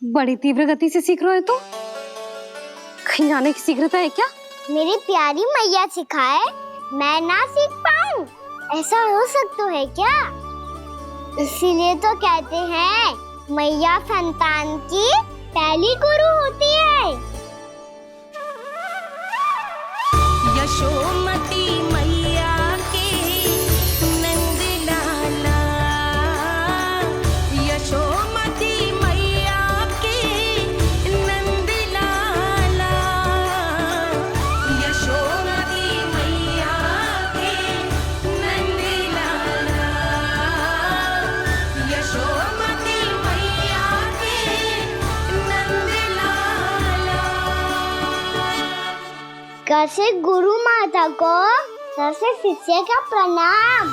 बड़ी तीव्र गति से सीख रहे हो तो कहीं जाने की शीघ्रता है क्या? मेरी प्यारी मैया सिखाए, मैं ना सीख पाऊं, ऐसा हो सकता है क्या? इसीलिए तो कहते हैं मैया संतान की पहली गुरु होती है। यशोमती मैया के नंद लाला, यशोमती मैया के नंद लाला, यशोमती मैया के नंद लाला, यशोमती मैया के नंद लाला। कैसे गुरु माता को सबसे शिष्य का प्रणाम।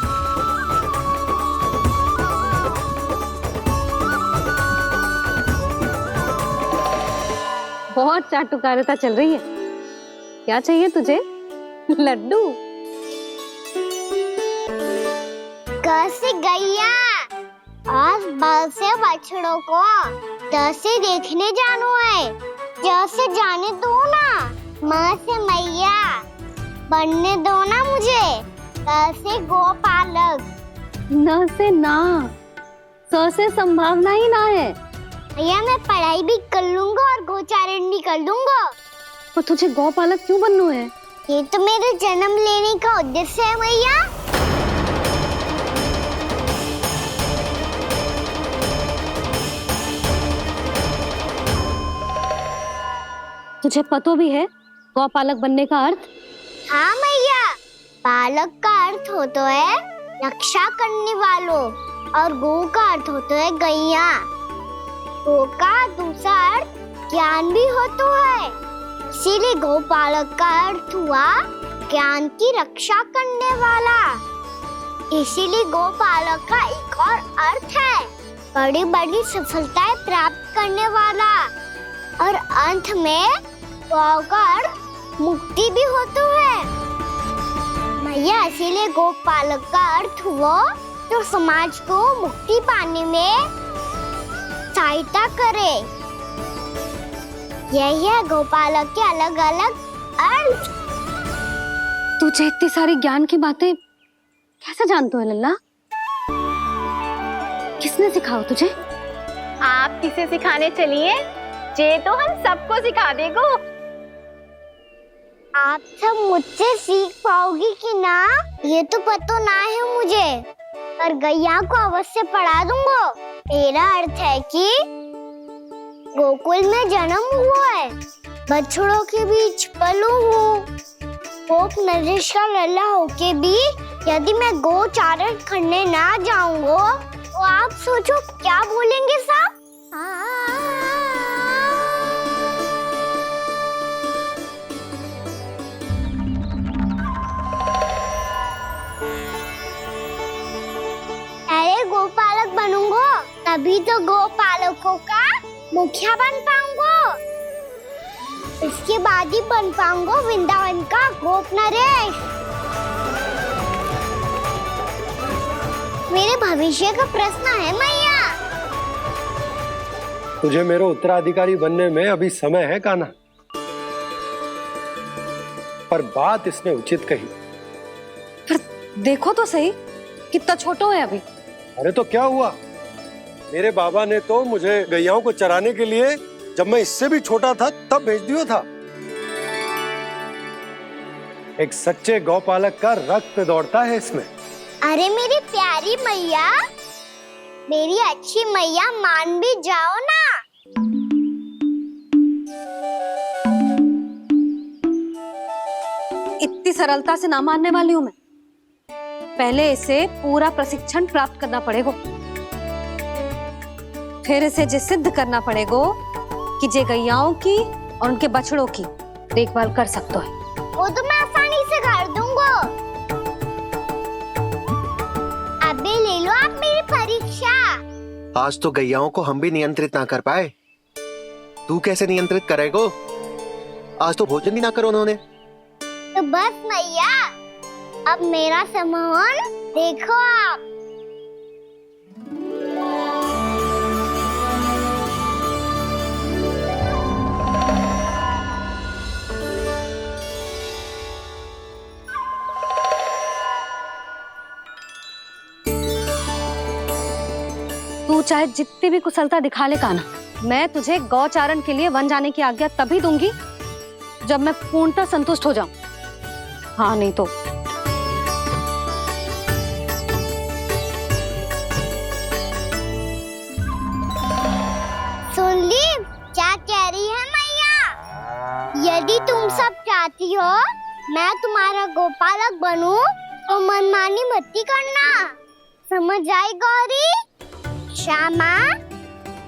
बहुत चाटुकारिता चल रही है। क्या चाहिए तुझे? लड्डू? कैसे गैया आज बल से बछड़ों को जैसे देखने जानो है, जैसे जाने दो ना, माँ से मैया बनने दो ना मुझे। कैसे गोपालक, न से ना, स से संभावना ही ना है। भैया मैं पढ़ाई भी कर लूंगा और गोचारण भी कर लूंगा। तो तुझे गौपालक क्यों बनना है? ये तो मेरे जन्म लेने का उद्देश्य है मैया। तुझे पता भी है गौपालक बनने का अर्थ? हाँ मैया, पालक का अर्थ होता है रक्षा करने वालों और गो का अर्थ होता है गैया। गो का दूसरा अर्थ ज्ञान भी होता है, इसीलिए गोपालक का अर्थ हुआ ज्ञान की रक्षा करने वाला। इसीलिए गोपालक का एक और अर्थ है बड़ी बड़ी सफलताएं प्राप्त करने वाला, और अंत में गौ का अर्थ मुक्ति भी होता है मैया। इसीलिए गोपालक का अर्थ हुआ जो समाज को मुक्ति पाने में सहायता करे। यही है गोपालक के अलग अलग अर्थ। तुझे इतनी सारी ज्ञान की बातें कैसे जानते हो लल्ला? किसने सिखाओ तुझे? आप किसे सिखाने चलिए, जे तो हम सबको सिखा देगो। आप सब मुझसे सीख पाओगी कि ना ये तो पता ना है मुझे, पर गैया को अवश्य पढ़ा दूंगा। मेरा अर्थ है कि गोकुल में जन्म हुआ है, बछड़ों के बीच पलू हूँ, गोप नरेश का लल्ला होके भी यदि मैं गोचारण करने ना जाऊंगा तो आप सोचो क्या बोलेंगे साहब? अरे गोपालक बनूंगा तभी तो गोपालकों का मुखिया बन पाऊंगा, इसके बाद ही बन पाऊंगा वृंदावन का गोप नरेश। मेरे भविष्य का प्रश्न है मैया। तुझे मेरा उत्तराधिकारी बनने में अभी समय है कान्हा, पर बात इसने उचित कही। पर देखो तो सही कितना छोटा है अभी। अरे तो क्या हुआ, मेरे बाबा ने तो मुझे गैयाओं को चराने के लिए जब मैं इससे भी छोटा था तब भेज दिया था। एक सच्चे गौपालक का रक्त दौड़ता है इसमें। अरे मेरी प्यारी मैया, मेरी अच्छी मैया, मान भी जाओ ना। इतनी सरलता से ना मानने वाली हूं मैं। पहले इसे पूरा प्रशिक्षण प्राप्त करना पड़ेगा, फिर इसे जे सिद्ध करना पड़ेगा कि जे गैयाओं की और उनके बछड़ों की देखभाल कर सकते है। वो तो मैं आसानी से कर दूंगा। अबे ले लो आप मेरी परीक्षा। आज तो गैयाओं को हम भी नियंत्रित ना कर पाए, तू कैसे नियंत्रित करेगो? आज तो भोजन भी ना करो उन्होंने। तो बस मैया, अब मेरा सम्मान देखो आप। तू चाहे जितनी भी कुशलता दिखा ले कान्हा, मैं तुझे गौचारण के लिए वन जाने की आज्ञा तभी दूंगी जब मैं पूर्णतः संतुष्ट हो जाऊं। हाँ नहीं तो सुन ली क्या कह रही है मैया? यदि तुम सब चाहती हो मैं तुम्हारा गोपालक बनूं तो मनमानी मत करना, समझ आई गौरी? श्यामा,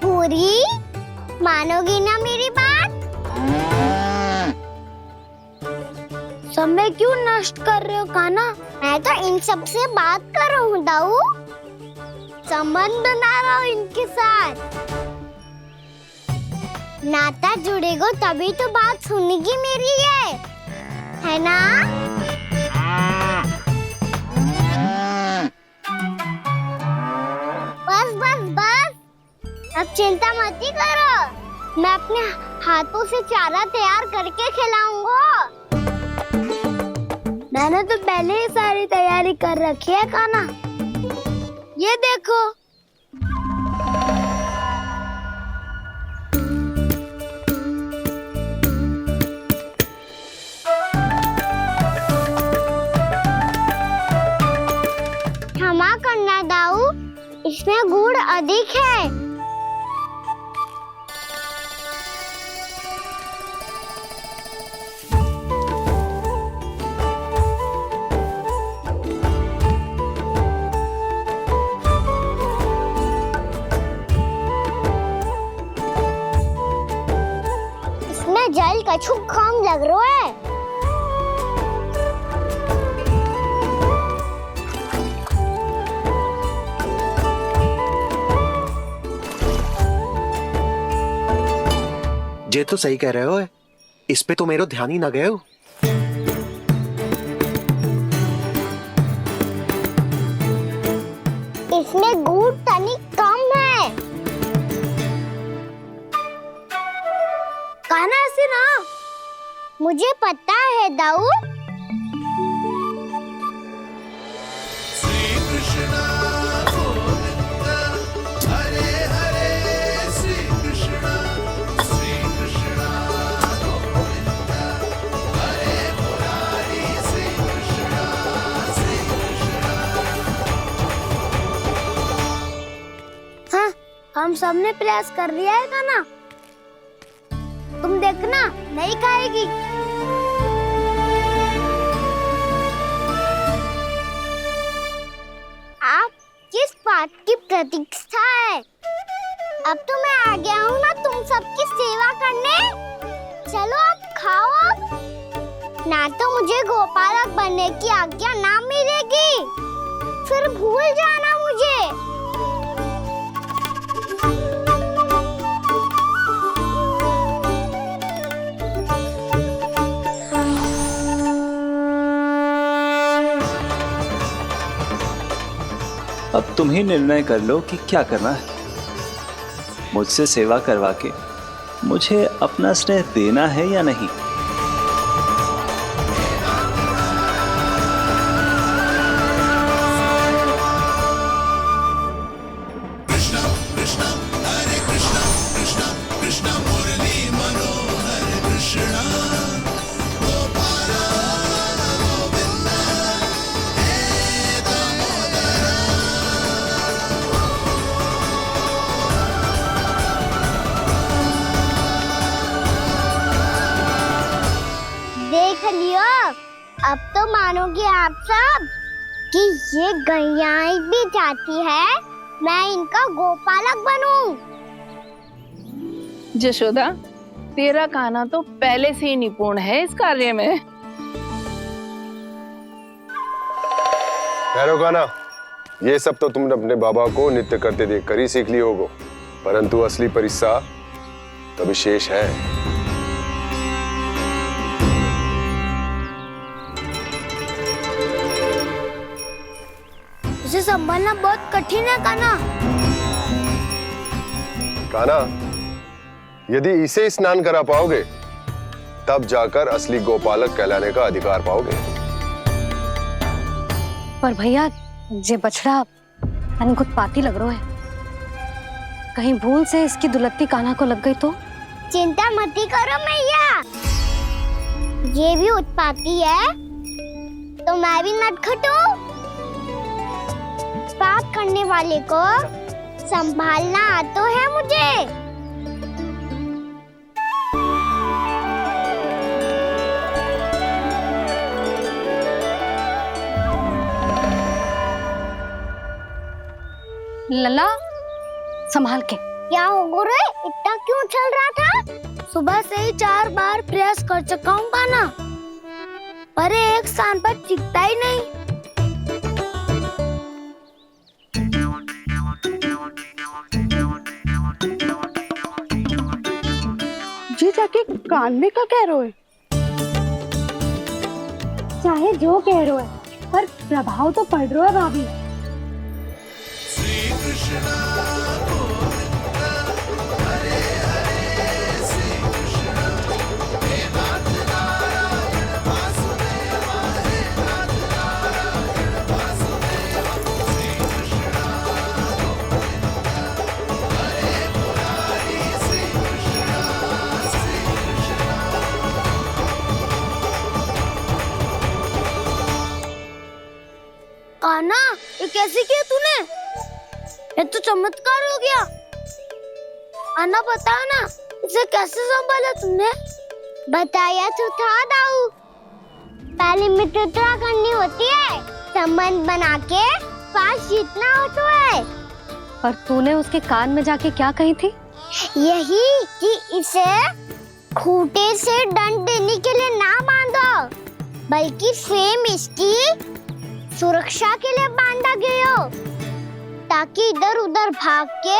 पूरी, मानोगी ना मेरी बात? समय क्यों नष्ट कर रहे हो कान्हा? मैं तो इन सब से बात कर रहा हूँ दाऊ, संबंध बना रहा हूँ इनके साथ। नाता जुड़ेगा तभी तो बात सुनेगी मेरी है ना? बस बस बस, अब चिंता मत ही करो, मैं अपने हाथों से चारा तैयार करके खिलाऊंगा। मैंने तो पहले ही सारी तैयारी कर रखी है कान्हा, ये देखो। क्षमा करना दाऊ, इसमें गुड़ अधिक है। इसमें जल कछु कम लग रहा है। ये तो सही कह रहे हो, इस पे तो मेरो ध्यान ही ना गए हो। इसमें गुड़ तनिक कम है। कान्हा से ना, मुझे पता है दाऊ। हम सबने प्रयास कर लिया है कान्हा, तुम देखना नहीं खाएगी। आप किस बात की प्रतीक्षा है? अब तो मैं आ गया हूँ ना तुम सबकी सेवा करने। चलो अब खाओ अब। ना तो मुझे गोपालक बनने की आज्ञा ना मिलेगी, फिर भूल जाना मुझे। अब तुम ही निर्णय कर लो कि क्या करना है। मुझसे सेवा करवा के मुझे अपना स्नेह देना है या नहीं। देख लियो, अब तो मानोगे आप सब कि ये गैयाएं भी चाहती है मैं इनका गोपालक बनूं। जशोदा, तेरा कान्हा तो पहले से ही निपुण है इस कार्य में। ठहरो कान्हा, ये सब तो तुमने अपने बाबा को नृत्य करते देख कर ही सीख ली होगो, परंतु असली परिश्रम तो विशेष है। इसे संभालना बहुत कठिन है कान्हा। कान्हा, यदि इसे स्नान करा पाओगे तब जाकर असली गोपालक कहलाने का अधिकार पाओगे। पर भैया, जे बछड़ा तनिक उत्पाती लग रहा है। कहीं भूल से इसकी दुलत्ती कान्हा को लग गई तो? चिंता मत करो मैया, ये भी उत्पाती है तो मैं भी नटखट हूँ। पाप करने वाले को संभालना आता है मुझे। लला संभाल के। क्या हो गुरु, इतना क्यों चल रहा था? सुबह से ही 4 बार प्रयास कर चुका हूँ कान्हा, पर एक स्थान पर टिकता ही नहीं। जी जाके कान में क्या कह रहे हो? चाहे जो कह रहे हो पर प्रभाव तो पड़ रहा है भाभी। कान्हा, ये कैसे किया तूने? ये तो चमत्कार हो गया। कान्हा बताओ ना, इसे कैसे संभाला तुमने? बताया तो था दाऊ, पहले मित्रता करनी होती है, संबंध बना के पास जीतना होता है। पर तूने उसके कान में जाके क्या कही थी? यही कि इसे खूंटे से दंड देने के लिए ना बांधो, बल्कि स्वयं इसकी सुरक्षा के लिए बांधा गया हो, ताकि इधर उधर भाग के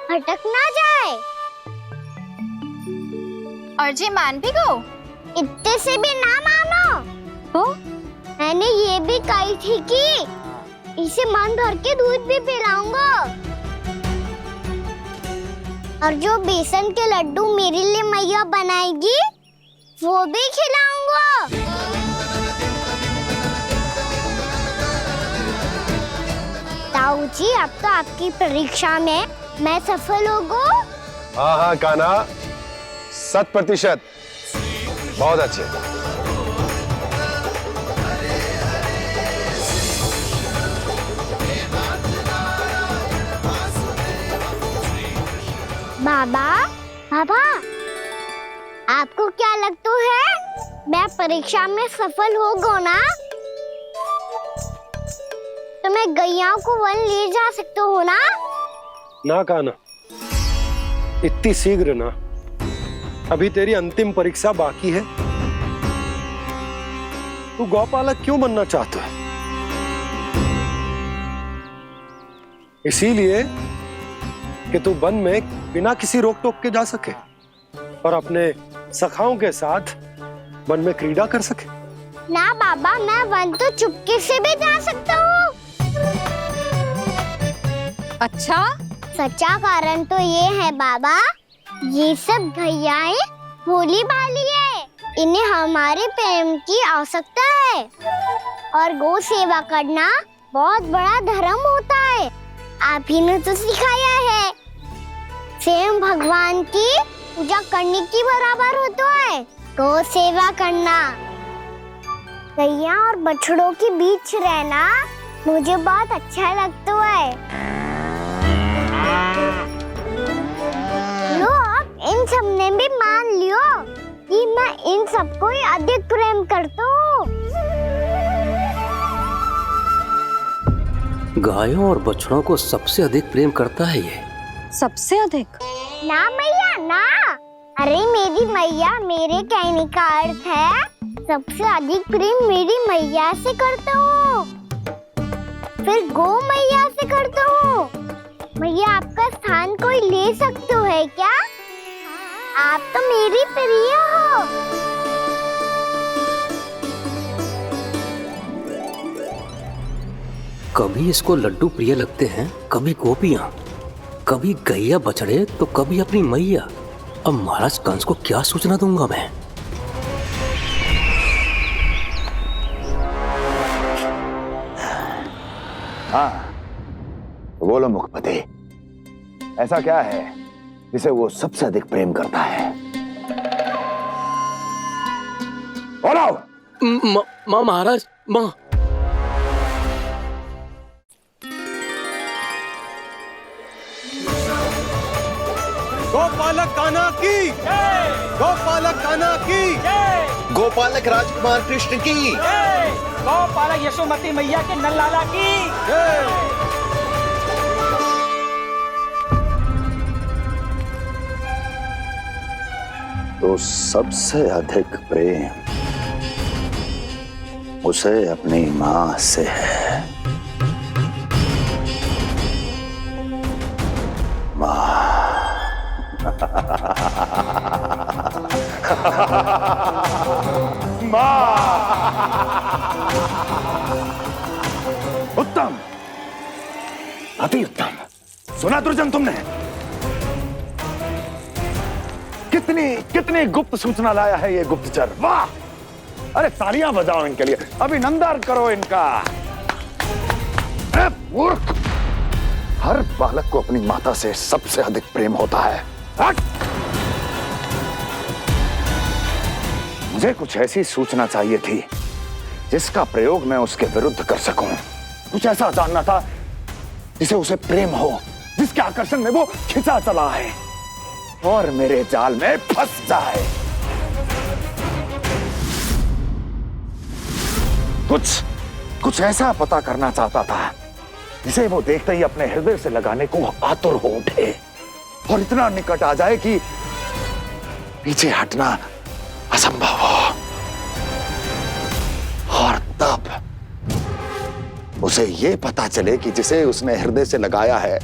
भटक ना जाए। और जी मान भी गो? इतने से भी ना मानो। तो मैंने ये भी कही थी कि इसे मन भर के दूध भी पिलाऊंगा, और जो बेसन के लड्डू मेरे लिए मैया बनाएगी वो भी खिलाऊंगा। ताऊ जी, अब तो आपकी परीक्षा में मैं सफल होगा। हाँ हाँ कान्हा, 100%। बहुत अच्छे। बाबा, बाबा, आपको क्या लगता है मैं परीक्षा में सफल होगा ना? तो मैं गैया को वन ले जा सकता हूँ ना? ना कान्हा, इतनी शीघ्र ना, अभी तेरी अंतिम परीक्षा बाकी है। तू गौपालक क्यों बनना चाहता है? इसीलिए कि तू वन में बिना किसी रोक टोक के जा सके और अपने सखाओं के साथ वन में क्रीड़ा कर सके। ना बाबा, मैं वन तो चुपके से भी जा सकता हूँ। अच्छा, सच्चा कारण तो ये है बाबा, ये सब गैयाएं भोली भाली है, इन्हें हमारे प्रेम की आवश्यकता है, और गौ सेवा करना बहुत बड़ा धर्म होता है। आप ही ने तो सिखाया है, स्वयं भगवान की पूजा करने की बराबर होता है गौ सेवा करना। गैया और बछड़ों के बीच रहना मुझे बहुत अच्छा लगता है। लो, अब इन सब ने भी मान लियो कि मैं इन सबको ही अधिक प्रेम करता हूँ। गायों और बछड़ों को सबसे अधिक प्रेम करता है ये। सबसे अधिक? ना मैया ना, अरे मेरी मैया, मेरे कहने का अर्थ है सबसे अधिक प्रेम मेरी मैया से करता हूँ, फिर गौ मैया से करता हूँ। मैया, आपका स्थान कोई ले सकते है क्या? आप तो मेरी प्रिय हो। कभी इसको लड्डू प्रिय लगते हैं, कभी गोपियां, कभी गैया बछड़े, तो कभी अपनी मैया। अब महाराज कंस को क्या सूचना दूंगा मैं? हाँ, बोलो मुखपति, ऐसा क्या है जिसे वो सबसे अधिक प्रेम करता है? बोलो। माँ महाराज, माँ। गोपालक कान्हा की, गोपालक कान्हा की, गोपालक राजकुमार कृष्ण की, गोपालक यशोमती मैया के नल्लाला की। तो सबसे अधिक प्रेम उसे अपनी मां से है। मां। उत्तम, अति उत्तम। सुना दुर्जन तुमने? कितनी कितनी गुप्त सूचना लाया है ये गुप्तचर। वाह! अरे तालियां बजाओ इनके लिए, अभिनंदन करो इनका। मूर्ख! हर बालक को अपनी माता से सबसे अधिक प्रेम होता है। मुझे कुछ ऐसी सूचना चाहिए थी जिसका प्रयोग मैं उसके विरुद्ध कर सकूं। कुछ ऐसा जानना था जिसे उसे प्रेम हो, जिसके आकर्षण में वो खिंचा चला है और मेरे जाल में फंस जाए। कुछ ऐसा पता करना चाहता था जिसे वो देखते ही अपने हृदय से लगाने को आतुर हो उठे और इतना निकट आ जाए कि पीछे हटना असंभव हो। और तब उसे ये पता चले कि जिसे उसने हृदय से लगाया है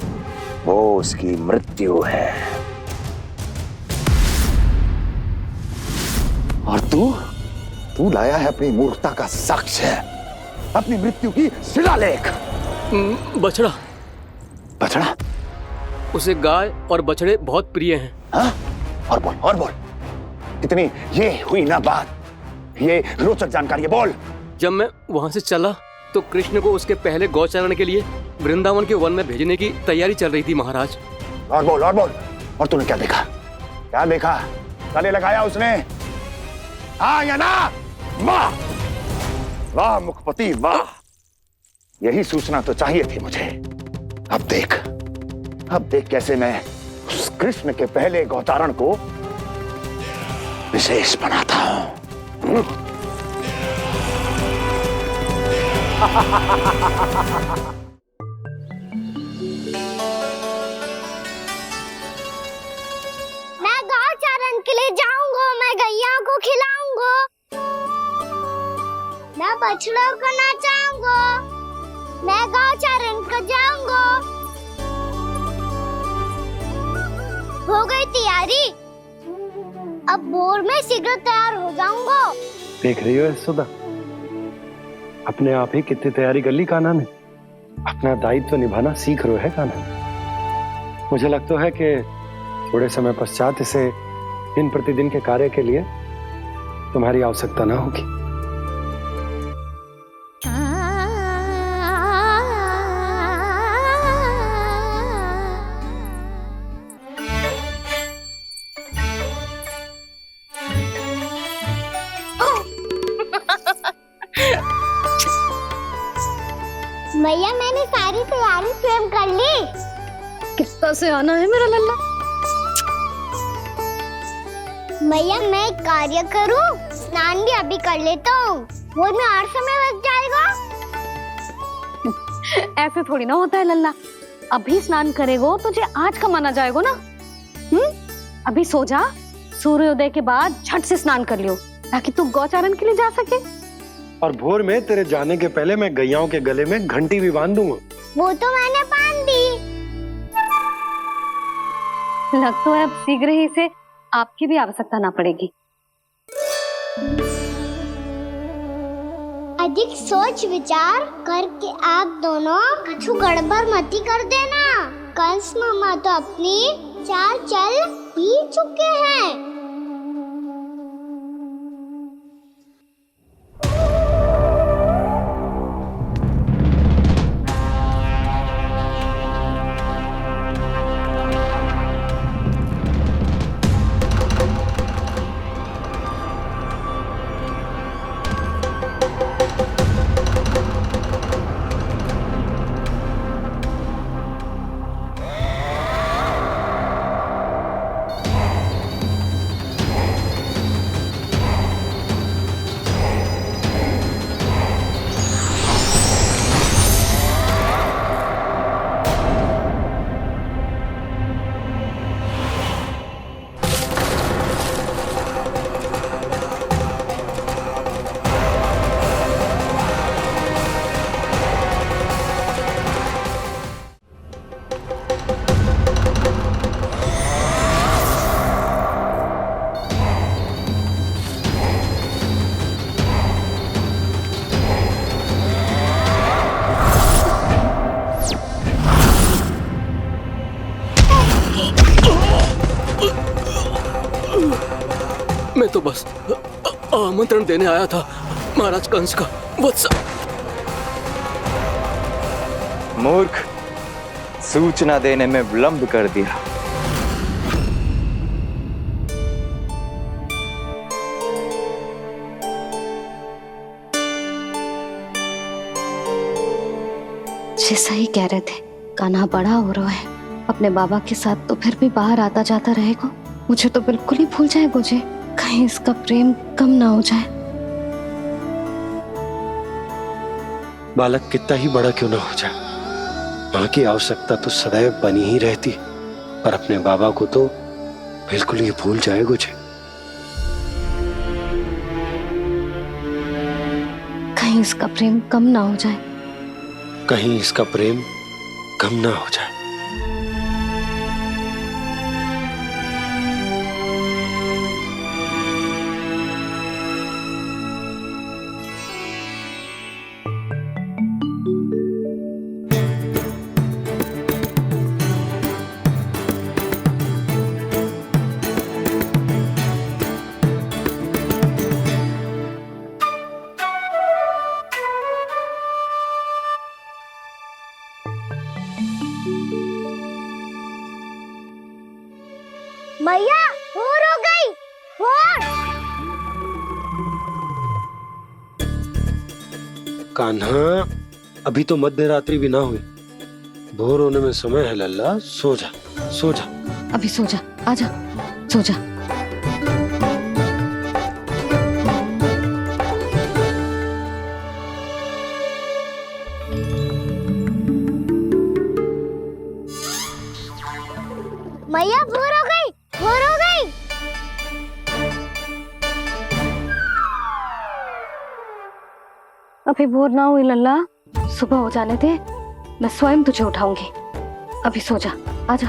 वो उसकी मृत्यु है। और तू लाया है अपनी मूर्खता का साक्ष्य, अपनी मृत्यु की शिलालेख। बछड़ा। बछड़ा? उसे गाय और बछड़े बहुत प्रिय हैं। हाँ? और बोल। कितनी ये हुई ना बात, ये रोचक जानकारी है, बोल। जब मैं वहां से चला तो कृष्ण को उसके पहले गौचारण के लिए वृंदावन के वन में भेजने की तैयारी चल रही थी महाराज। और बोल। और तूने क्या देखा? गले लगाया उसने? हाँ या ना? वाह मुखपति वाह! यही सूचना तो चाहिए थी मुझे। अब देख कैसे मैं उस कृष्ण के पहले गौचारण को विशेष बनाता हूं। मैं गौचारण के लिए जाऊंगा, मैं गैया को खिलाऊंगा, मैं बछड़ों को नचाऊंगा, मैं गौचारण को जाऊंगा। हो गई तैयारी, अब भोर में शीघ्र तैयार हो जाऊंगा। देख रही हो यशोदा, अपने आप ही कितनी तैयारी कर ली कान्हा ने। अपना दायित्व निभाना सीख रहे है कान्हा। मुझे लगता है कि थोड़े समय पश्चात इसे दिन प्रतिदिन के कार्य के लिए तुम्हारी आवश्यकता ना होगी। भैया मैंने सारी तैयारी स्वयं कर ली। कितना से आना है मेरा लल्ला? भैया मैं एक कार्य करूं, स्नान भी अभी कर लेता हूँ, वो में और समय लग जाएगा। ऐसे थोड़ी ना होता है लल्ला, अभी स्नान करेगो तुझे आज कमाना जाएगो ना। अभी सो जा, सूर्योदय के बाद झट से स्नान कर लियो ताकि तू गौचारण के लिए जा सके। और भोर में तेरे जाने के पहले मैं गैयाओं के गले में घंटी भी बांध दूंगा। वो तो मैंने बांध दी। लग तो है अब शीघ्र ही से आपकी भी आवश्यकता ना पड़ेगी। अधिक सोच विचार करके आप दोनों कछु गड़बड़ मती कर देना। कंस मामा तो अपनी चाल चल ही चुके हैं। मैं तो बस आमंत्रण देने आया था महाराज कंस का। वत्स मूर्ख, सूचना देने में विलंब कर दिया। जैसा ही कह रहे थे, कान्हा बड़ा हो रहा है अपने बाबा के साथ, तो फिर भी बाहर आता जाता रहेगा। मुझे तो बिल्कुल ही भूल जाए मुझे, कहीं इसका प्रेम कम ना हो जाए। बालक कितना ही बड़ा क्यों ना हो जाए, माँ की आवश्यकता तो सदैव बनी ही रहती, पर अपने बाबा को तो बिल्कुल ही भूल जाए मुझे। कहीं इसका प्रेम कम ना हो जाए, कहीं इसका प्रेम कम ना हो जाए। मैया भोर हो गई, भोर। कान्हा, अभी तो मध्य रात्रि भी ना हुई, भोर होने में समय है लल्ला। सो जा, सो जा। अभी सो जा, आजा, सो जा। मैया भोर हो गई, भोर हो गई। अभी भोर ना हुई लल्ला, सुबह हो जाने दे, मैं स्वयं तुझे उठाऊंगी। अभी सो जा, आजा।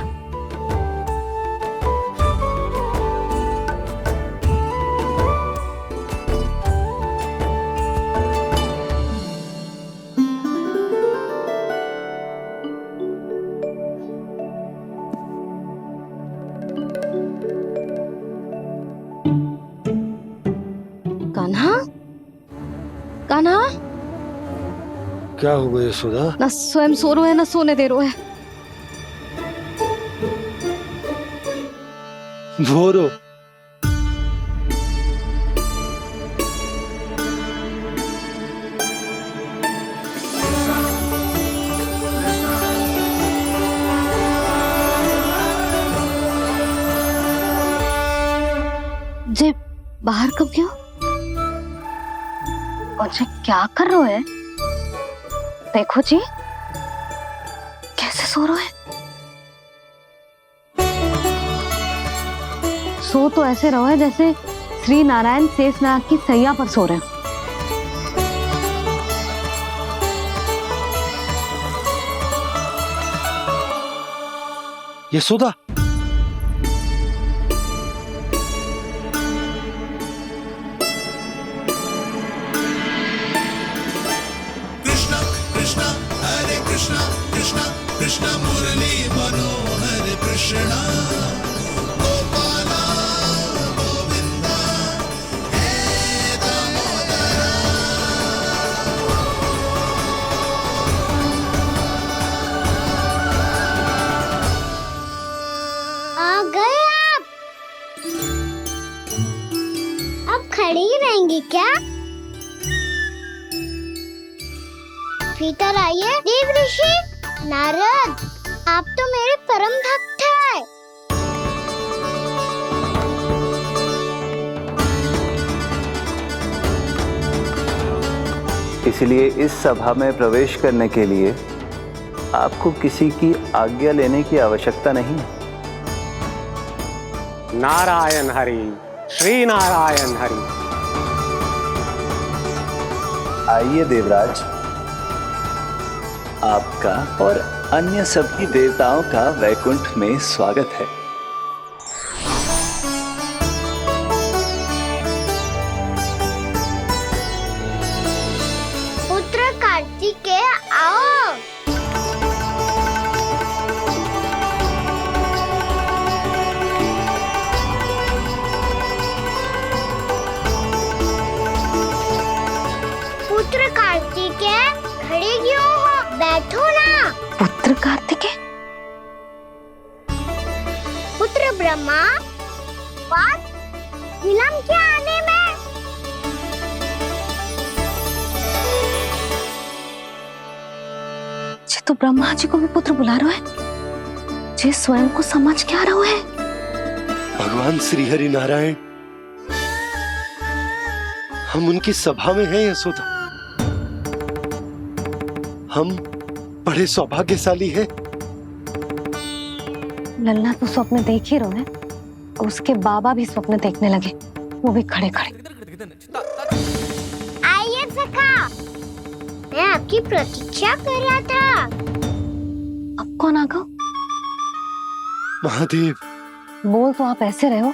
कान्हा, कान्हा, क्या हो गया यशोदा? ना स्वयं सो रो है ना सोने दे रो है। भोर हो। जे बाहर कब गया? और जे क्या कर रहे है? देखो जी, कैसे सो रहे है। सो तो ऐसे रहो है जैसे श्री नारायण शेषनाग की सैया पर सो रहे हो। यशोदा, आ गए आप। अब खड़ी ही रहेंगी क्या? भीतर आइए। देव ऋषि नारद, आप तो मेरे परम भक्त हैं। इसलिए इस सभा में प्रवेश करने के लिए आपको किसी की आज्ञा लेने की आवश्यकता नहीं है। नारायण हरि, श्री नारायण हरि। आइए देवराज, आपका और अन्य सभी देवताओं का वैकुंठ में स्वागत है। पुत्र कार्तिकेय आओ। कार्तिकेय? पुत्र ब्रह्मा, बात विलंब क्या आने में? जे तो ब्रह्मा जी को भी पुत्र बुला रहा है, जे स्वयं को समझ क्या रहा है? भगवान श्री हरि नारायण, हम उनकी सभा में हैं यशोदा। हम बड़े सौभाग्यशाली हैं। लल्ला तो स्वप्न देख ही रहे हैं, उसके बाबा भी स्वप्न देखने लगे, वो भी खड़े खड़े। आइए सखा, मैं आपकी प्रतीक्षा कर रहा था। अब कौन आ गया? महादेव। बोल तो आप ऐसे रहे हो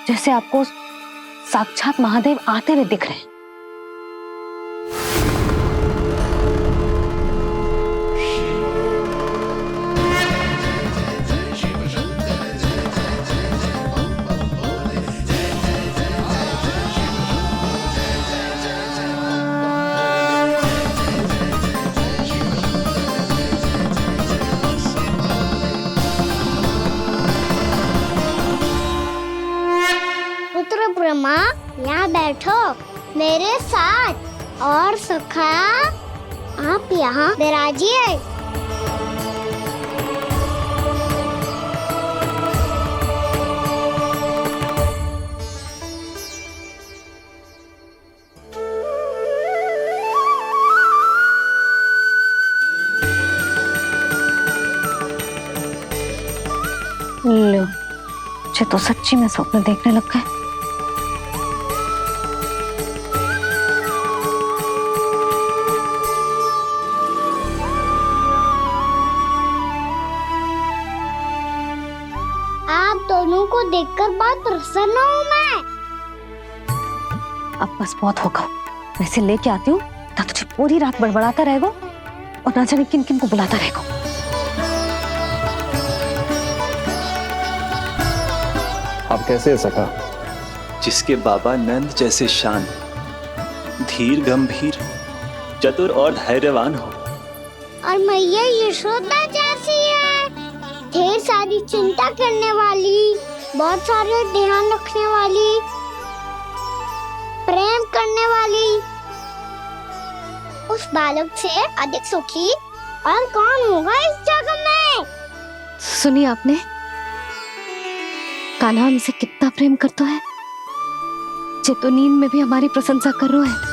जैसे आपको साक्षात महादेव आते हुए दिख रहे हैं। पुत्र ब्रह्मा, यहाँ बैठो मेरे साथ। और सखा, आप यहाँ विराजिए। लो, जे तो सच्ची में स्वप्न देखने लग गए। आप दोनों को देखकर बहुत प्रसन्न हूँ मैं। अब बस बहुत होगा, वैसे लेके आती हूँ ना, तुझे पूरी रात बड़बड़ाता रहेगा और ना जाने किन किन को बुलाता रहेगा। आप कैसे है सखा? जिसके बाबा नंद जैसे शांत, धीर गंभीर, चतुर और धैर्यवान हो, और मैया यशोदा जैसी है, ढेर सारी चिंता करने वाली, बहुत सारे ध्यान रखने वाली, प्रेम करने वाली। उस बालक से अधिक सुखी और कौन होगा इस जग में? सुनिए आपने, कान्हा हमसे कितना प्रेम करता है, जे तो नींद में भी हमारी प्रशंसा कर रहा है।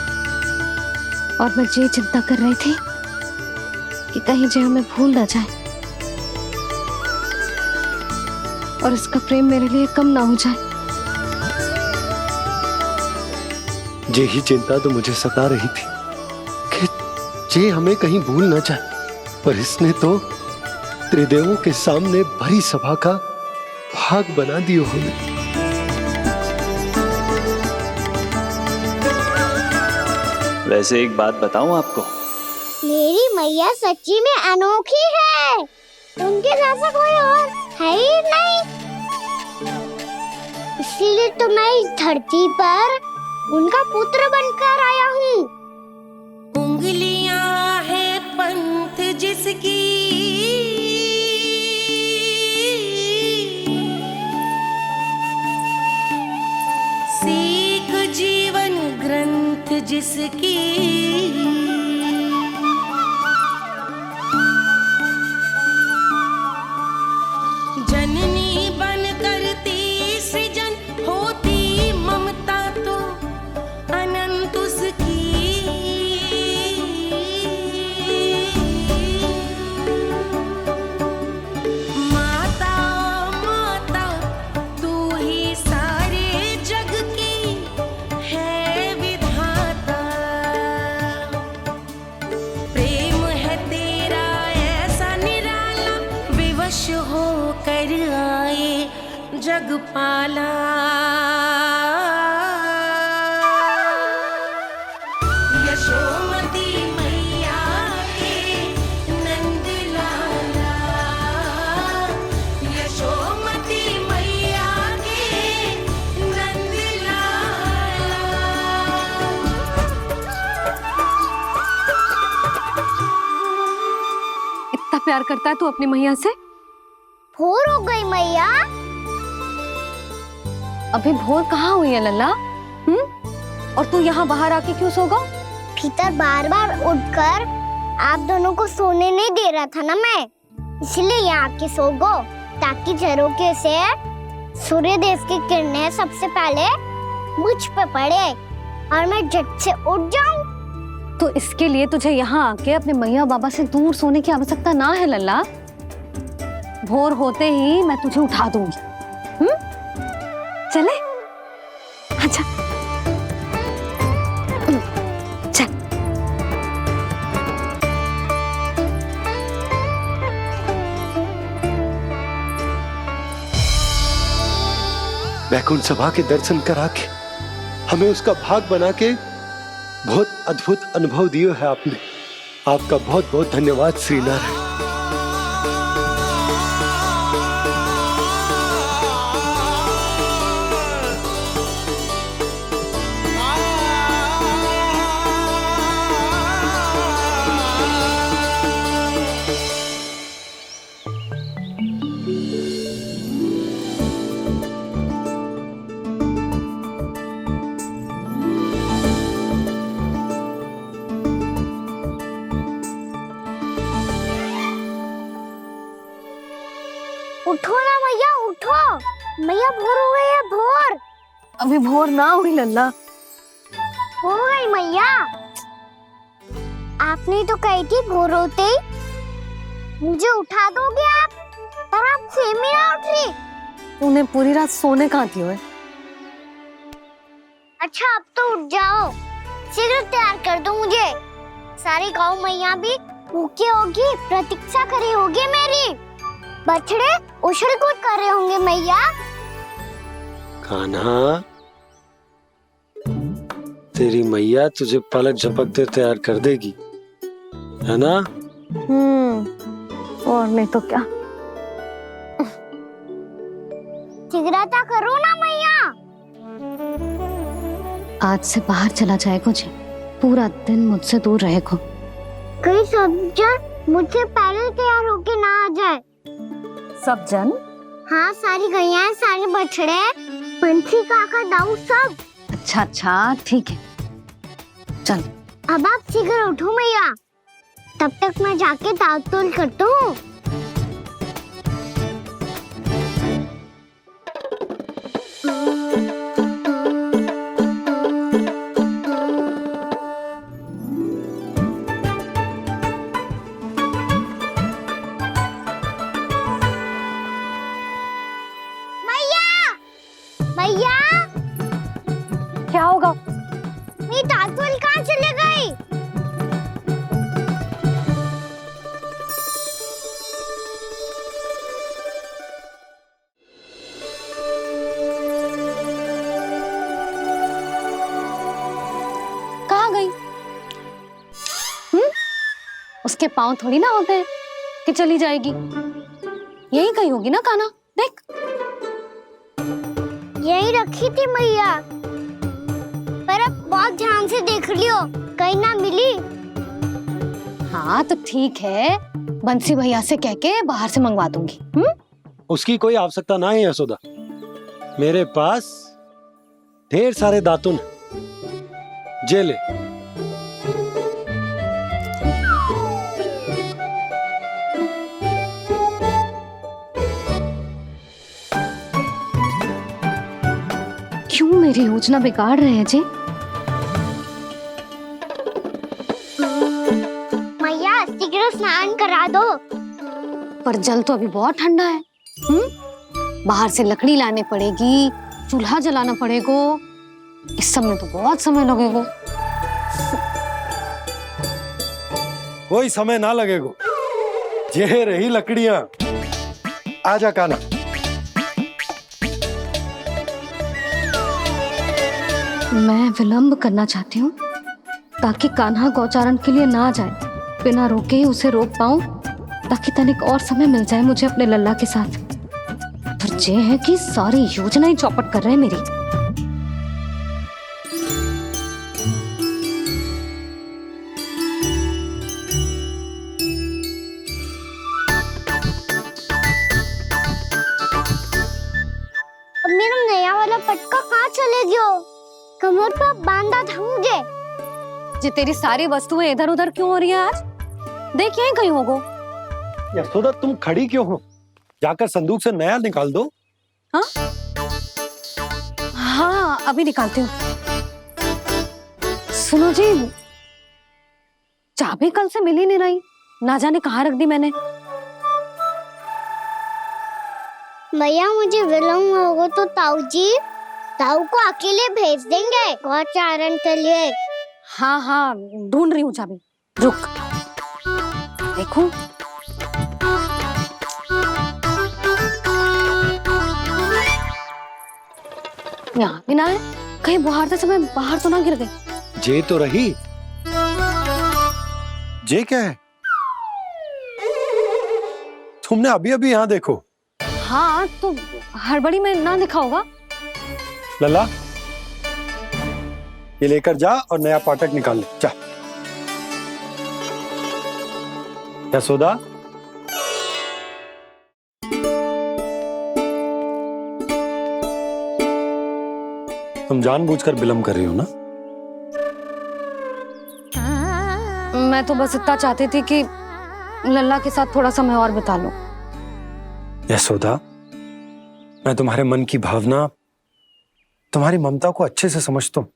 और मैं ये चिंता कर रही थी कि कहीं जे हमें भूल ना जाए और इसका प्रेम मेरे लिए कम ना हो जाए। यही चिंता तो मुझे सता रही थी कि जे हमें कहीं भूल ना जाए, पर इसने तो त्रिदेवों के सामने भरी सभा का भाग बना दियो हमें। वैसे एक बात बताऊं आपको, मेरी मैया सच्ची में अनोखी है, उनके जैसा कोई और है ही नहीं। इसीलिए तो मैं इस धरती पर उनका पुत्र बनकर आया हूँ। उंगलियां है पंथ जिसकी, सीख जीवन ग्रंथ जिसकी, जननी बन करती सृजन होती ममता तो अनंत उसकी। माता माता तू ही सारे जग की है विधाता, प्रेम है तेरा ऐसा निराला, विवश हो कर आए जग पाला। यशोमती मैया के नंद लाला, यशोमती मैया के नंद लाला। इतना प्यार करता है तू अपनी मैया से? भोर हो गई मैया। अभी भोर कहाँ हुई है लल्ला? और तू यहाँ बाहर आके क्यों सो गया? भीतर बार बार उठकर आप दोनों को सोने नहीं दे रहा था ना मैं, इसलिए यहाँ आके सो गो, ताकि झरोके से सूर्य देव की किरणें सबसे पहले मुझ पे पड़े और मैं झट से उठ जाऊं। तो इसके लिए तुझे यहाँ आके अपने मैया बाबा से दूर सोने की आवश्यकता ना है लल्ला। भोर होते ही मैं तुझे उठा दूंगी। चले? अच्छा चल। वैकुंठ सभा के दर्शन करा के हमें उसका भाग बना के बहुत अद्भुत अनुभव दिए है आपने। आपका बहुत बहुत धन्यवाद श्रीनारायण। उठो ना मैया, उठो। मैया भोर हो गई है, भोर। अभी भोर ना हुई लल्ला। हो गई मैया। आपने तो कही थी भोर होते ही मुझे उठा दोगे आप, पर आप सेम ही ना उठ रही। तूने पूरी रात सोने कहाँ थी हुए? अच्छा अब तो उठ जाओ, शीघ्र तैयार कर दो मुझे। सारी गाँव मैया भी भूखी होगी, प्रतीक्षा करी होगी मेरी। बछड़े उछल कूद कर रहे होंगे मैया। कान्हा, तेरी मैया तुझे पलक झपकते तैयार कर देगी, है ना? और नहीं तो क्या। शीघ्रता करो ना मैया। आज से बाहर चला जाएगा जी, पूरा दिन मुझसे दूर रहेगा। कहीं सब जन मुझसे पहले तैयार होके ना आ जाए। सब जन? हाँ, सारी गैया, सारे बछड़े, पंछी, काका, दाऊ सब। अच्छा अच्छा ठीक है, चल। अब आप शीघ्र उठो मैया, तब तक मैं जाके ताल-तोल करता हूँ। मैया, क्या होगा? मेरी ताल-तोल कहाँ चले गई? कहाँ गई? उसके पाँव थोड़ी ना होते हैं कि चली जाएगी। यही कहीं होगी ना कान्हा, देख। यही रखी थी मैया, पर अब बहुत ध्यान से देख लियो, कहीं ना मिली। हाँ तो ठीक है, बंसी भैया से कह के बाहर से मंगवा दूंगी। उसकी कोई आवश्यकता ना है यशोदा, मेरे पास ढेर सारे दातुन जे ले। क्यों मेरी योजना बिगाड़ रहे हैं जी? मैया शीघ्र स्नान करा दो। पर जल तो अभी बहुत ठंडा है। बाहर से लकड़ी लाने पड़ेगी, चूल्हा जलाना पड़ेगा, इस सब में तो बहुत समय लगेगा। कोई समय ना लगेगा, ये रही लकड़ियां। आजा कान्हा। मैं विलंब करना चाहती हूँ ताकि कान्हा गौचारण के लिए ना जाए, बिना रोके ही उसे रोक पाऊं, ताकि तनिक और समय मिल जाए मुझे अपने लल्ला के साथ। पर ये है कि सारी योजना ही चौपट कर रहे हैं मेरी। लड़का कहाँ चले गयो? कमर पर बांधा था मुझे। जी तेरी सारी वस्तुएं इधर उधर क्यों हो रही है आज? देख यहीं कहीं होगो। यशोदा तुम खड़ी क्यों हो? जाकर संदूक से नया निकाल दो। हाँ हाँ अभी निकालती हूँ। सुनो जी, चाबी कल से मिल ही नहीं रही, ना जाने कहाँ रख दी मैंने। भैया मुझे विलम्ब होगा तो ताऊ को अकेले भेज देंगे गौचारण के लिए। हाँ हाँ ढूंढ रही हूँ चाबी, रुक। देखो यहाँ भी ना है, कहीं बाहर समय बाहर तो ना गिर गई। जे तो रही। जे क्या है? तुमने अभी अभी यहाँ देखो। हाँ तो हड़बड़ी में ना दिखा होगा। लल्ला ये लेकर जा और नया पाठक निकाल ले जा। यशोदा तुम जानबूझकर विलम्ब कर रही हो ना? मैं तो बस इतना चाहती थी कि लल्ला के साथ थोड़ा समय और बिता लूं। यशोदा मैं तुम्हारे मन की भावना, तुम्हारी ममता को अच्छे से समझता हूं,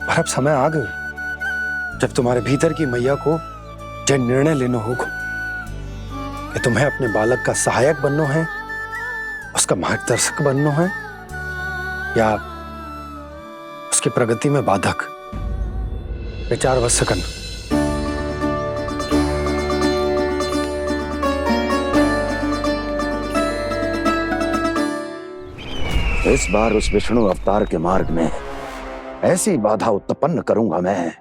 पर अब समय आ गया जब तुम्हारे भीतर की मैया को जो निर्णय लेना होगा कि तुम्हें अपने बालक का सहायक बनना है, उसका मार्गदर्शक बनना है, या उसकी प्रगति में बाधक। विचार अवश्य करना। इस बार उस विष्णु अवतार के मार्ग में ऐसी बाधा उत्पन्न करूंगा मैं,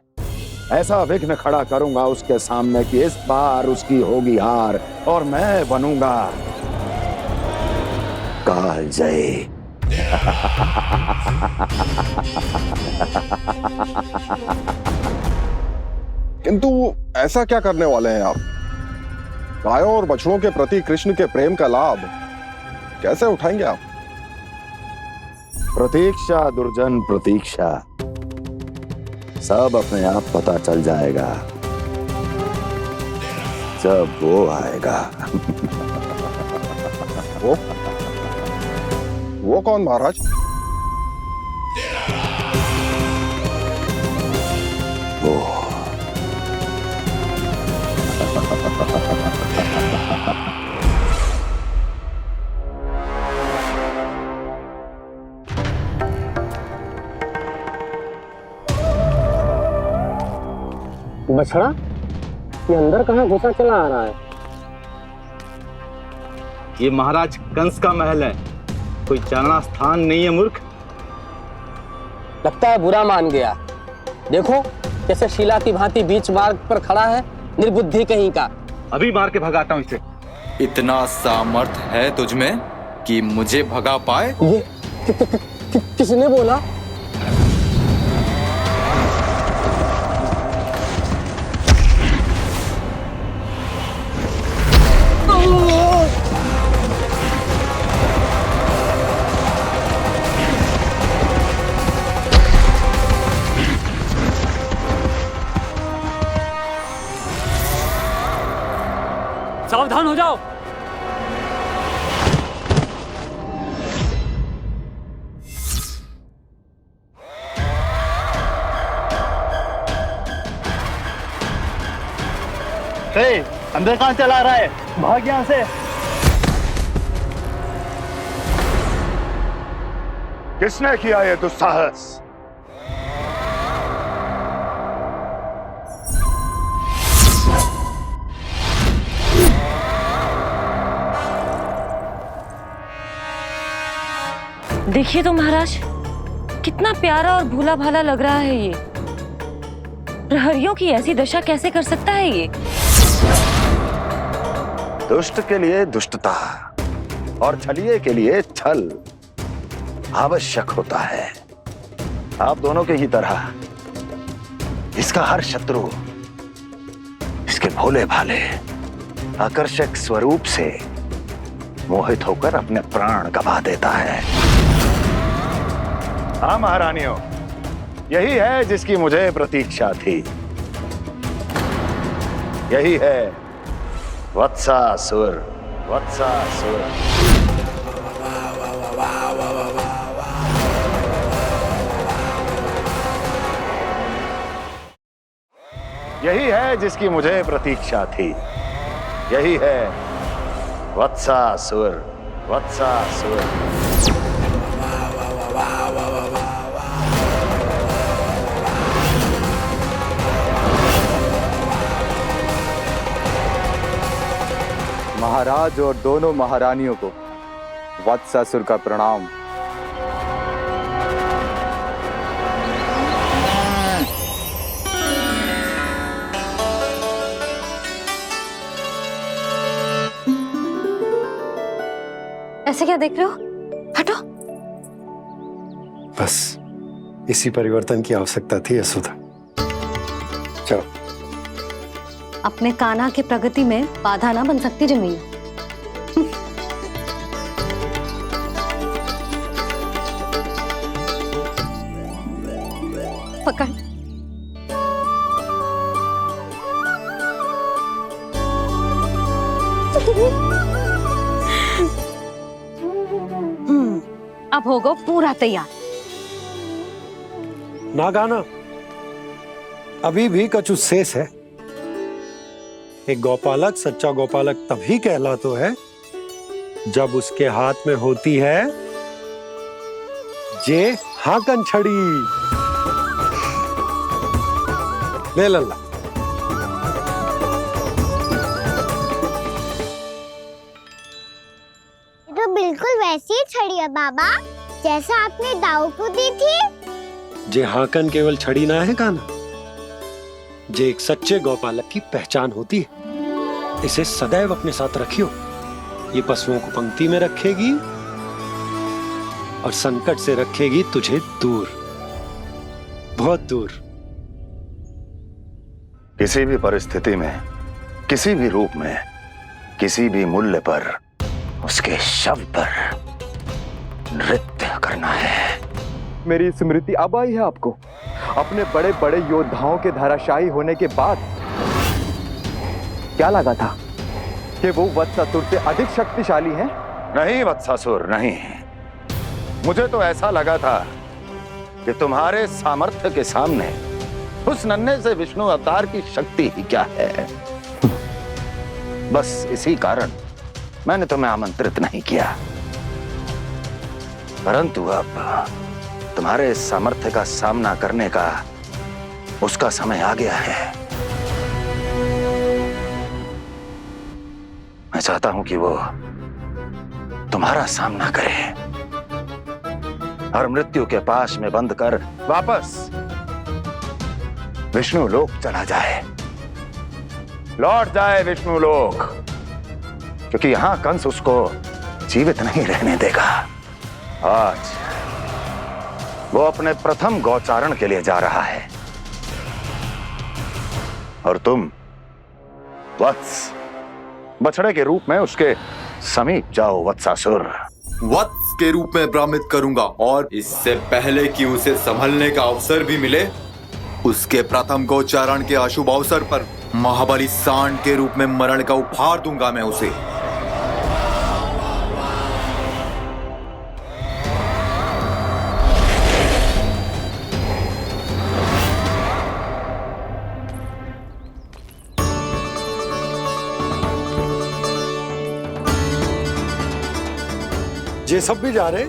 ऐसा विघ्न खड़ा करूंगा उसके सामने कि इस बार उसकी होगी हार और मैं बनूंगा कालजयी। किंतु ऐसा क्या करने वाले हैं आप? गायों और बछड़ों के प्रति कृष्ण के प्रेम का लाभ कैसे उठाएंगे आप? प्रतीक्षा दुर्जन प्रतीक्षा, सब अपने आप पता चल जाएगा जब वो आएगा। वो कौन महाराज? वो बछड़ा ये अंदर कहाँ घुसा चला आ रहा है? ये महाराज कंस का महल है, कोई जाना स्थान नहीं है मूर्ख। लगता है बुरा मान गया। देखो कैसे शिला की भांति बीच मार्ग पर खड़ा है, निर्बुद्धि कहीं का। अभी मार के भगाता हूँ इसे। इतना सामर्थ है तुझमें कि मुझे भगा पाए? ये किसने बोला? सावधान हो जाओ। अंदर कहाँ चला रहा है? भाग यहाँ से। किसने किया ये दुस्साहस? देखिए तो महाराज, कितना प्यारा और भोला भाला लग रहा है ये। प्रहरियों की ऐसी दशा कैसे कर सकता है ये? दुष्ट के लिए दुष्टता और छलिए के लिए छल आवश्यक होता है। आप दोनों के ही तरह इसका हर शत्रु इसके भोले भाले आकर्षक स्वरूप से मोहित होकर अपने प्राण गंवा देता है। हाँ महारानियों, यही है जिसकी मुझे प्रतीक्षा थी। यही है वत्सासुर। वत्सासुर। यही है जिसकी मुझे प्रतीक्षा थी। यही है वत्सासुर। वत्सासुर। महाराज और दोनों महारानियों को वत्सासुर का प्रणाम। ऐसे क्या देख रहे हो? हटो। बस इसी परिवर्तन की आवश्यकता थी यशोदा। चलो। अपने कान्हा की प्रगति में बाधा ना बन सकती जमीन। पकड़। अब होगा पूरा तैयार। ना गाना, अभी भी कछु शेष है। एक गौपालक सच्चा गौपालक तभी कहलाता है जब उसके हाथ में होती है जे हाकन छड़ी। ले लल्ला। तो बिल्कुल वैसी ही छड़ी है बाबा जैसा आपने दाऊ को दी थी। जे हाकन केवल छड़ी ना है कान्हा, जे एक सच्चे गौपालक की पहचान होती है। इसे सदैव अपने साथ रखियो। ये पशुओं को पंक्ति में रखेगी और संकट से रखेगी तुझे दूर, बहुत दूर। किसी भी परिस्थिति में, किसी भी रूप में, किसी भी मूल्य पर उसके शव पर नृत्य करना है। मेरी स्मृति अब आई है आपको? अपने बड़े बड़े योद्धाओं के धराशायी होने के बाद क्या लगा था कि वो वत्सासुर से अधिक शक्तिशाली है? नहीं वत्सासुर, नहीं। मुझे तो ऐसा लगा था कि तुम्हारे सामर्थ्य के सामने उस नन्हे से विष्णु अवतार की शक्ति ही क्या है। बस इसी कारण मैंने तुम्हें आमंत्रित नहीं किया। परंतु अब तुम्हारे सामर्थ्य का सामना करने का उसका समय आ गया है। मैं चाहता हूं कि वो तुम्हारा सामना करे और मृत्यु के पाश में बंद कर वापस विष्णु लोक चला जाए, लौट जाए विष्णु लोक, क्योंकि यहां कंस उसको जीवित नहीं रहने देगा। आज वो अपने प्रथम गौचारण के लिए जा रहा है और तुम वत्स, बछड़े के रूप में उसके समीप जाओ वत्सासुर। वत्स के रूप में भ्रमित करूंगा और इससे पहले कि उसे संभलने का अवसर भी मिले, उसके प्रथम गोचारण के अशुभ अवसर पर महाबली सांड के रूप में मरण का उपहार दूंगा मैं उसे। ये सब भी जा रहे?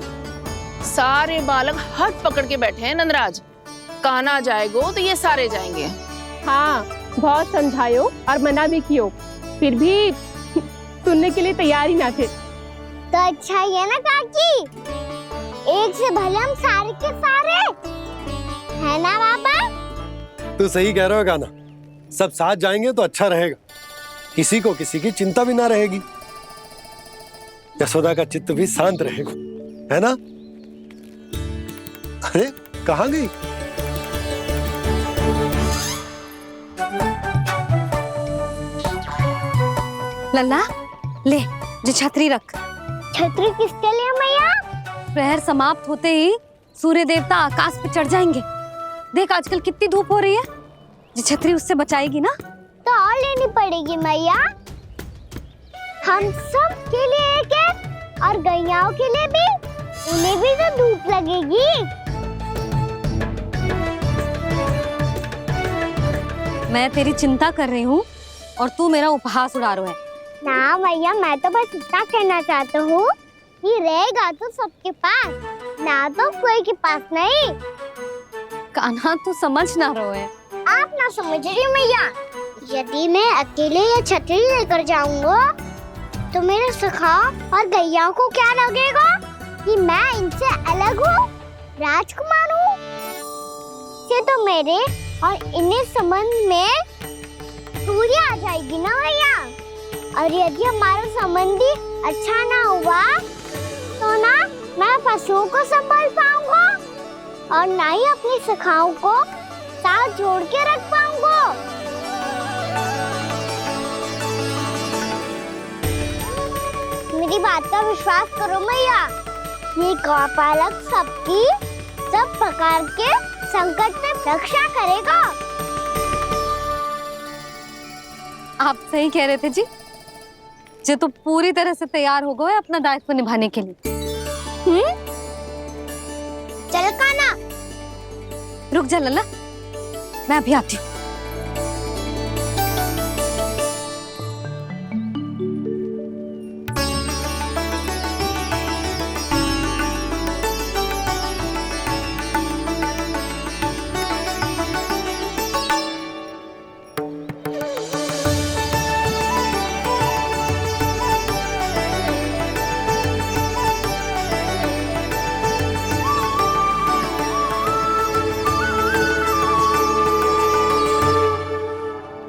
सारे बालक हाथ पकड़ के बैठे हैं नंदराज। कान्हा जाएगो तो ये सारे जाएंगे। हाँ, बहुत समझायो और मना भी कियो, फिर भी सुनने के लिए तैयार ही ना थे। तो अच्छा ही है ना काकी, एक से भले हम सारे के सारे है ना बाबा। तू सही कह रहे हो गाना, सब साथ जाएंगे तो अच्छा रहेगा, किसी को किसी की चिंता भी ना रहेगी, यशोदा का चित्त भी शांत रहेगा, है ना? अरे कहाँ गई? लल्ला ले, जो छतरी रख। छतरी किसके लिए मैया? प्रहर समाप्त होते ही सूर्य देवता आकाश पे चढ़ जाएंगे। देख आजकल कितनी धूप हो रही है, ये छतरी उससे बचाएगी ना। तो और लेनी पड़ेगी मैया, हम सब के लिए एक एक, और गैयाओं के लिए भी, उन्हें भी तो धूप लगेगी। मैं तेरी चिंता कर रही हूँ और तू मेरा उपहास उड़ा रहा है। ना मैया, मैं तो बस इतना कहना चाहता हूँ कि रहेगा तो सबके पास, ना तो कोई के पास नहीं। कान्हा तू समझ ना रहो है। आप ना समझ रही मैया, यदि मैं अकेले ये छतरी लेकर जाऊंगा तो मेरे सखा और गैयाओं को क्या लगेगा कि मैं इनसे अलग हूँ, राजकुमार हूँ। ये तो मेरे और इन्हें संबंध में दूरी आ जाएगी ना भैया। और यदि हमारा संबंधी अच्छा ना हुआ तो ना मैं पशुओं को संभाल पाऊंगा और ना ही अपनी सखाओं को साथ जोड़ के रख पाऊंगा। मेरी बात का विश्वास करो मैया, ये गौपालक सबकी सब प्रकार के संकट से रक्षा करेगा। आप सही कह रहे थे जी, जो तो पूरी तरह से तैयार हो गए अपना दायित्व निभाने के लिए। चल कान्हा, रुक जा लल्ला, मैं अभी आती हूँ।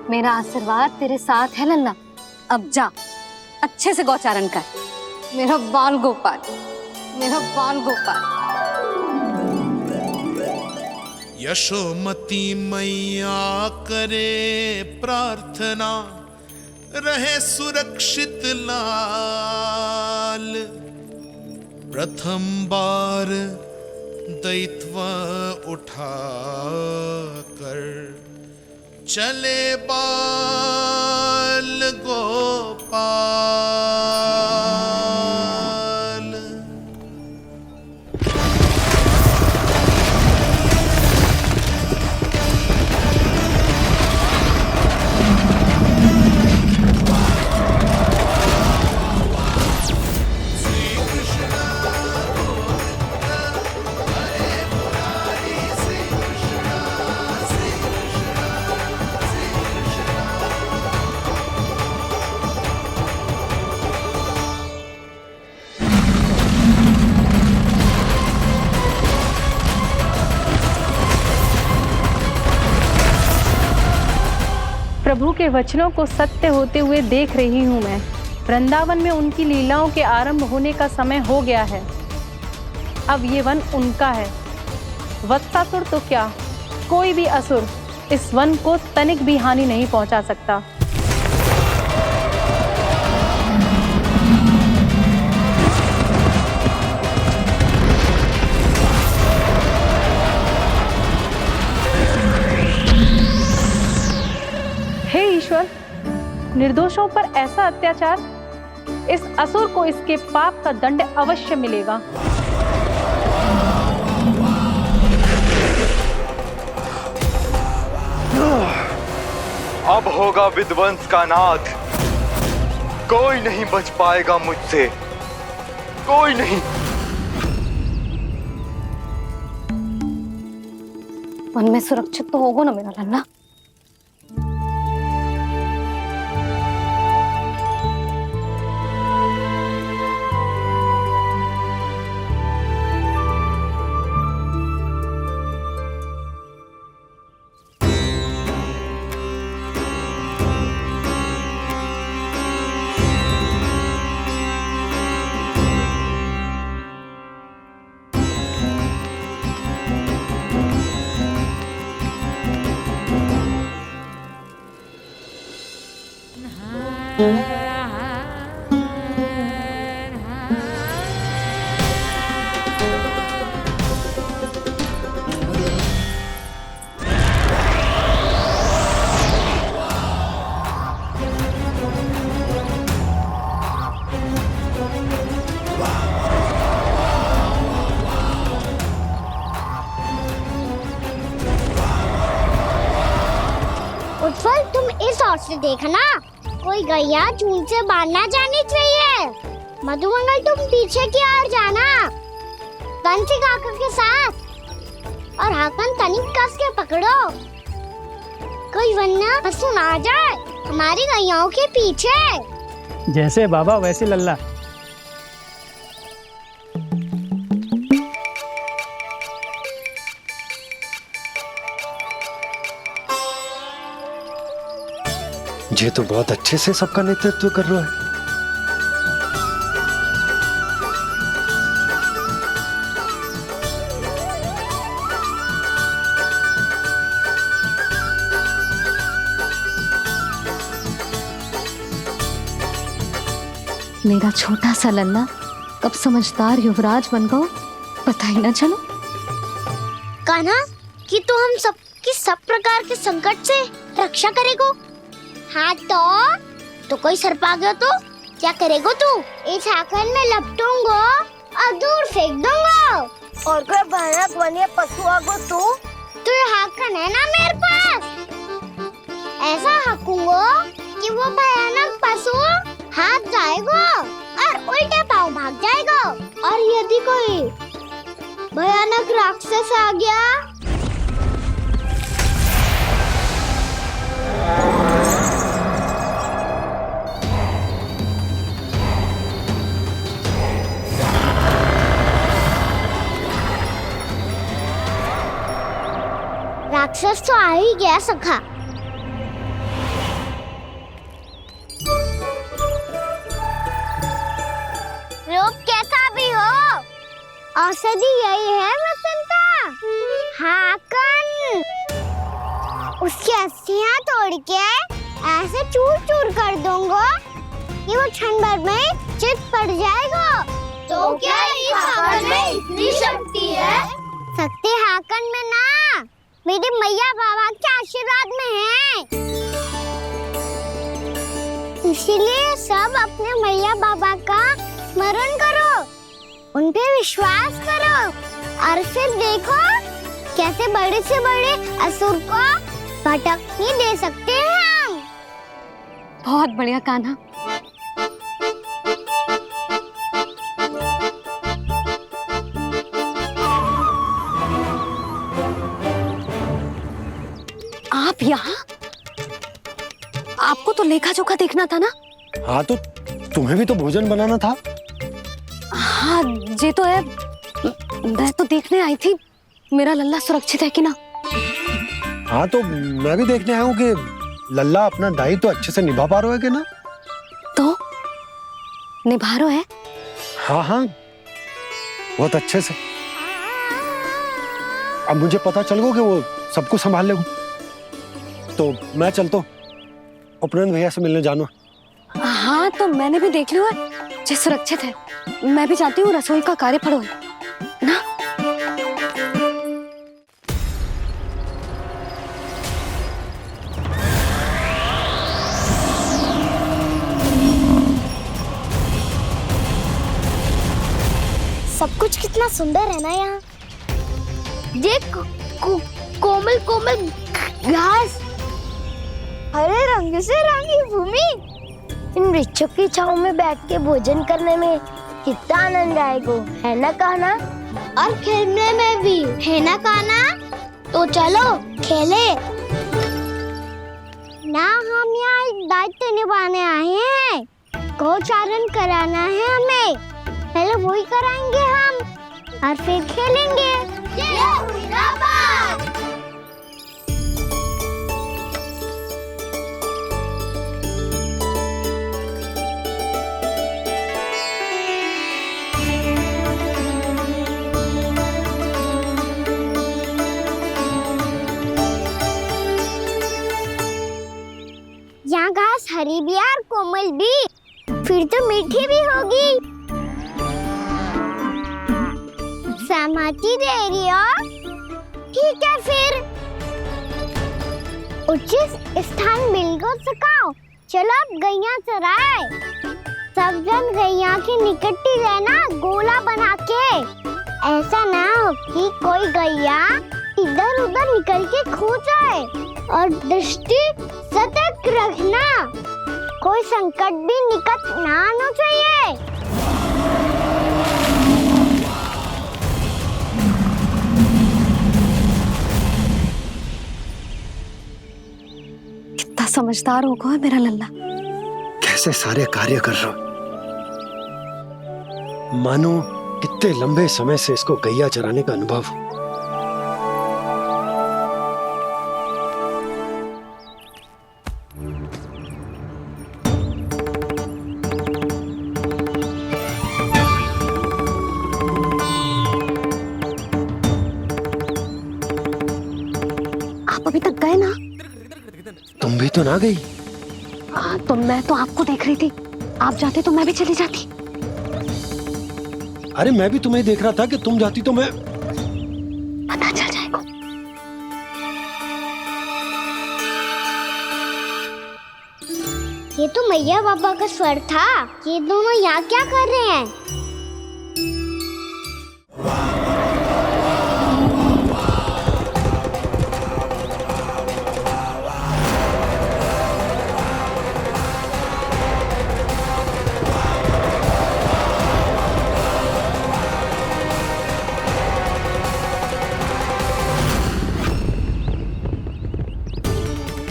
मेरा आशीर्वाद तेरे साथ है लल्ला। अब जा, अच्छे से गौचारण कर। मेरा बाल गोपाल, मेरा बाल गोपाल। यशोमती मैया करे प्रार्थना, रहे सुरक्षित लाल। प्रथम बार दैत्व उठा कर चले बाल गोपाल। प्रभु के वचनों को सत्य होते हुए देख रही हूँ मैं। वृंदावन में उनकी लीलाओं के आरंभ होने का समय हो गया है। अब ये वन उनका है। वत्सासुर तो क्या, कोई भी असुर इस वन को तनिक भी हानि नहीं पहुंचा सकता। हे ईश्वर, निर्दोषों पर ऐसा अत्याचार, इस असुर को इसके पाप का दंड अवश्य मिलेगा। अब होगा विध्वंस का नाद। कोई नहीं बच पाएगा मुझसे, कोई नहीं। वन में सुरक्षित तो होगा ना मेरा लल्ला। गौर से देखना, कोई गैया झूठ से बाहर ना जानी चाहिए। मधुमंगल तुम पीछे की ओर जाना, कंसी काका के साथ, और हाकन तनिक कस के पकड़ो, कोई वरना पशु ना आ जाए हमारी गैयाओं के पीछे। जैसे बाबा वैसे लल्ला। ये तो बहुत अच्छे से सबका नेतृत्व कर रहा है। मेरा छोटा सा लल्ला कब समझदार युवराज बन गो पता ही ना चलो। कान्हा कि तू हम सबकी सब प्रकार के संकट से रक्षा करेगो। हाँ तो कोई सर्प आ गया तो क्या करेगो तू? इस हाकन में लपटूंगो और दूर फेंक दूंगा। और कोई भयानक वन्य पशु आगो तो ये हाकन है ना मेरे पास, ऐसा हाकूंगो कि वो भयानक पशु हाथ जाएगा और उल्टे पाँव भाग जाएगा। और यदि कोई भयानक राक्षस आ गया राक्षस तो आ ही गया सखा। रूप कैसा भी हो, औषधि यही है वसंता। हाकन उसकी अस्थियां तोड़ के ऐसे चूर चूर कर दूंगा कि वो क्षण भर में चित पड़ जाएगा। तो क्या इस हाकन में इतनी शक्ति है? शक्ति हाकन में ना, मेरे मैया बाबा के आशीर्वाद में है। इसीलिए सब अपने मैया बाबा का स्मरण करो, उन पे विश्वास करो और फिर देखो कैसे बड़े से बड़े असुर को भटकने दे सकते हैं हम। बहुत बढ़िया कान्हा। आप यहाँ? आपको तो लेखा जोखा देखना था ना? हाँ तो तुम्हें भी तो भोजन बनाना था। हाँ ये तो है, मैं तो देखने आई थी मेरा लल्ला सुरक्षित है कि ना। हाँ तो मैं भी देखने आया हूँ कि लल्ला अपना दायित्व तो अच्छे से निभा पा रहा है कि ना। तो निभा रहा है? हाँ हाँ बहुत अच्छे से। अब मुझे पता चल गया कि वो सब कुछ संभाल लेगा, तो मैं चलता हूँ, उपनंद भैया से मिलने जाना। हाँ तो मैंने भी देख लिया है, जे सुरक्षित है। मैं भी चाहती हूँ रसोई का कार्य पड़ो ना। सब कुछ कितना सुंदर है ना यहाँ। देख कोमल कोमल घास, हरे रंग से रंगी भूमि, इन वृक्षों की छांव में बैठ के भोजन करने में कितना आनंद आएगा, है ना कान्हा? और खेलने में भी, है ना कान्हा? तो चलो खेले ना। हम यहाँ एक दायित्व निभाने आए हैं, गोचारण कराना है हमें। पहले वही कराएंगे हम और फिर खेलेंगे। ये हुई ना बात। यहाँ घास हरी भी और कोमल भी, फिर तो मीठी भी होगी। सहमति दे रही हो? ठीक है फिर उचित स्थान मिलकर सकाओ। चलो अब गैया चराए। सब जन गैया के निकट ही रहना, गोला बना के। ऐसा ना हो कि कोई गैया इधर उधर निकल के खो जाए। और दृष्टि सतर्क रखना, कोई संकट भी निकट ना आना चाहिए। कितना समझदार होगा है मेरा लल्ला। कैसे सारे कार्य कर रहा, मानो कितने लंबे समय से इसको गैया चराने का अनुभव हो। आप अभी तक गए ना? तुम भी तो ना गई। तो मैं तो आपको देख रही थी, आप जाते तो मैं भी चली जाती। अरे मैं भी तुम्हें देख रहा था कि तुम जाती तो मैं। पता चल जाएगा। ये तो मैया बाबा का स्वर था। ये दोनों यहाँ क्या कर रहे हैं?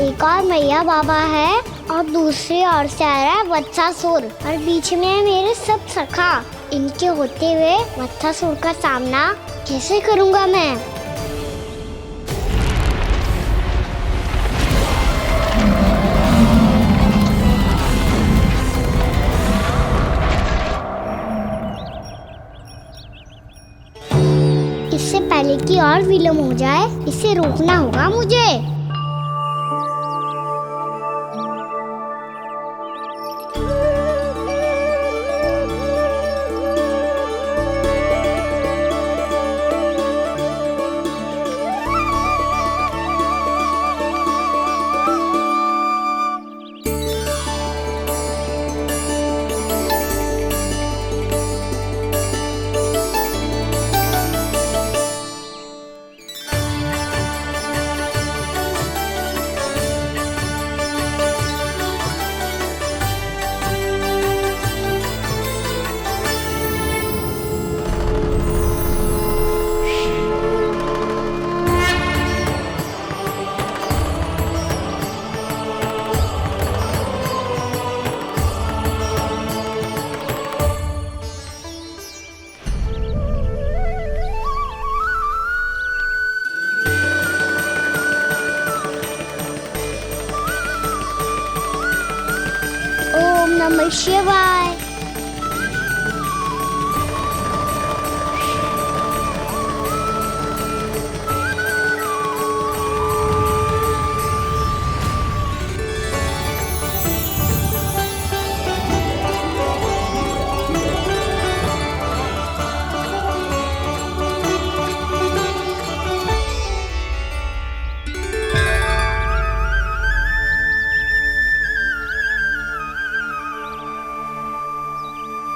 एक और मैया बाबा है और दूसरी ओर से आ रहा है वत्सासुर और बीच में है मेरे सब सखा। इनके होते हुए वत्सासुर का सामना कैसे करूंगा मैं? इससे पहले कि और विलम्ब हो जाए, इसे रोकना होगा मुझे। ओम नमः शिवाय।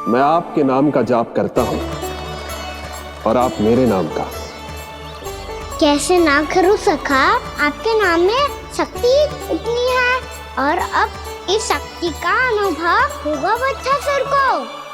मैं आपके नाम का जाप करता हूं और आप मेरे नाम का। कैसे ना करूं सखा, आपके नाम में शक्ति इतनी है और अब इस शक्ति का अनुभव होगा वत्सासुर को।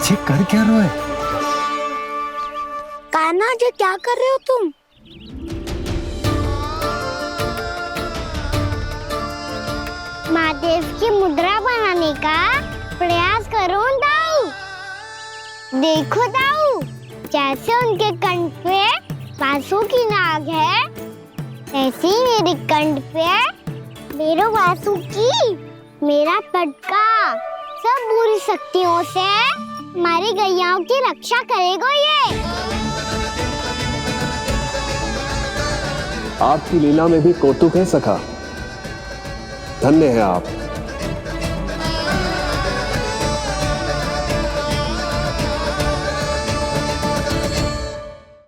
जी कर क्या रहे हो? कान्हा जी क्या कर रहे हो तुम? महादेव की मुद्रा बनाने का प्रयास करो दाऊ। देखो दाऊ, जैसे उनके कंठ पे वासु की नाग है, ऐसे ही मेरे कंठ पे मेरे वासु की मेरा पटका सब बुरी शक्तियों से हमारी गैयाओं की रक्षा करेगा ये। आपकी लीला में भी कौतुक है सखा। धन्य है आप।